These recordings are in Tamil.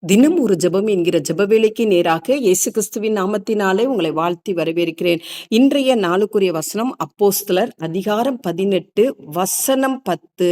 தினம் ஒரு ஜெபம் என்கிற ஜெப வேளைக்கு நேராக இயேசு கிறிஸ்துவின் நாமத்தினாலே உங்களை வாழ்த்தி வரவேற்கிறேன். இன்றைய நாளுக்குரிய வசனம் அப்போஸ்தலர் அதிகாரம் 18 வசனம் 10.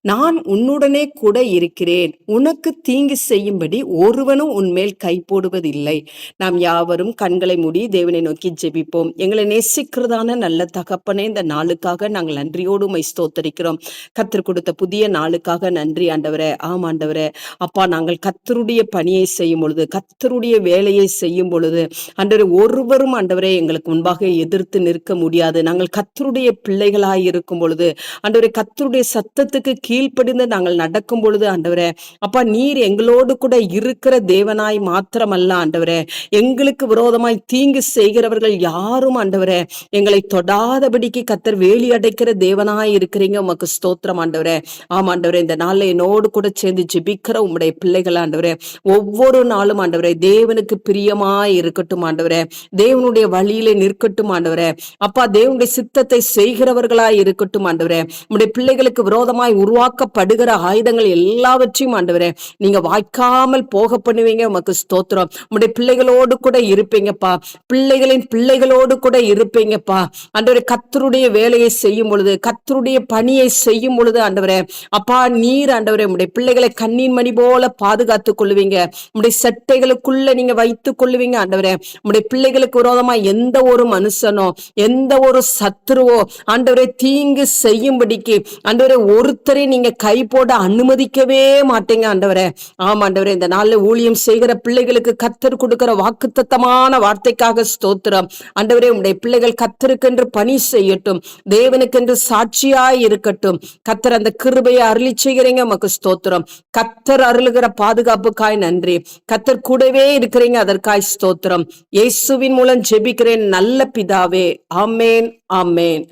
நான் உன்னுடனே கூட இருக்கிறேன், உனக்கு தீங்கு செய்யும்படி ஒருவனும் உன்மேல் கை போடுவதில்லை. நாம் யாவரும் கண்களை மூடி தேவனை நோக்கி ஜெபிப்போம். எங்களை நேசிக்கிறதான நல்ல தகப்பனே, இந்த நாளுக்காக நாங்கள் நன்றியோடு உம்மை ஸ்தோத்தரிக்கிறோம். கர்த்தர் கொடுத்த புதிய நாளுக்காக நன்றி ஆண்டவரே. ஆம் ஆண்டவரே, அப்பா, நாங்கள் கர்த்தருடைய பணியை செய்யும் பொழுது, கர்த்தருடைய வேலையை செய்யும் பொழுது ஆண்டவரே, ஒருவரும் ஆண்டவரே எங்களுக்கு முன்பாக எதிர்த்து நிற்க முடியாது. நாங்கள் கர்த்தருடைய பிள்ளைகளாய் இருக்கும் பொழுது ஆண்டவரே, கர்த்தருடைய சத்தத்துக்கு கீழ்ப்படிந்து நாங்கள் நடக்கும் பொழுது ஆண்டவரே, அப்பா, நீர் எங்களோடு கூட இருக்கிற தேவனாய் மாத்திரமல்ல ஆண்டவரே, எங்களுக்கு விரோதமாய் தீங்கு செய்கிறவர்கள் யாரும் ஆண்டவரே எங்களை தொடாதபடிக்கு கர்த்தர் வேலி அடைக்கிற தேவனாய் இருக்கிறீங்க. உமக்கு ஸ்தோத்திரம் ஆண்டவரே. ஆம் ஆண்டவரே, இந்த நாள்ல என்னோடு கூட சேர்ந்து ஜெபிக்கிற உம்முடைய பிள்ளைகள் ஆண்டவரே, ஒவ்வொரு நாளும் ஆண்டவரே தேவனுக்கு பிரியமாய் இருக்கட்டும் ஆண்டவரே, தேவனுடைய வழியிலே நிற்கட்டும் ஆண்டவரே. அப்பா, தேவனுடைய சித்தத்தை செய்கிறவர்களாய் இருக்கட்டும் ஆண்டவரே. உம்முடைய பிள்ளைகளுக்கு விரோதமாய் உருவாக்கப்படுகிற ஆயுதங்கள் எல்லாவற்றையும் ஆண்டவரே நீங்க வாய்க்காமல் போக பண்ணுவீங்க. உமக்கு ஸ்தோத்திரம். உம்முடைய பிள்ளைகளோடு கூட இருப்பீங்கப்பா, பிள்ளைகளின் பிள்ளைகளோடு கூட இருப்பீங்கப்பா ஆண்டவரே. கர்த்தருடைய வேலையை செய்யும் பொழுது, கர்த்தருடைய பணியை செய்யும் பொழுது ஆண்டவரே, அப்பா, நீர் ஆண்டவரே உம்முடைய பிள்ளைகளை கண்ணின் மணி போல பாதுகாத்துக் கொள்ளுவீங்க. உம்முடைய சட்டைகளுக்குள்ள நீங்க வைத்துக் கொள்ளுவீங்க ஆண்டவரே. உம்முடைய பிள்ளைகளுக்கு விரோதமா எந்த ஒரு மனுஷனோ எந்த ஒரு சத்துருவோ ஆண்டவரே தீங்கு செய்யும்படிக்கு ஆண்டவரே ஒருத்தரை நீங்க கை போட அனுமதிக்கவே மாட்டீங்க ஆண்டவரே. ஆமா ஆண்டவரே, இந்த நாள்ல ஊழியம் செய்கிற பிள்ளைகளுக்கு கர்த்தர் கொடுக்கிற வாக்குத்தத்தமான வார்த்தைக்காக ஸ்தோத்திரம் ஆண்டவரே. உம்முடைய பிள்ளைகள் கர்த்தருக்கென்று பணி செய்யட்டும், தேவனுக்கென்று சாட்சியாய் இருக்கட்டும். கர்த்தர் அந்த கிருபையை அருளி செய்கிறீங்க. உமக்கு ஸ்தோத்திரம். கர்த்தர் அருளுகிற பாதுகாப்புக்காய் நன்றி. கர்த்தர் கூடவே இருக்கிறீங்க, அதற்காய் ஸ்தோத்திரம். இயேசுவின் மூலம் ஜெபிக்கிறேன் நல்ல பிதாவே. ஆமேன், ஆமேன்.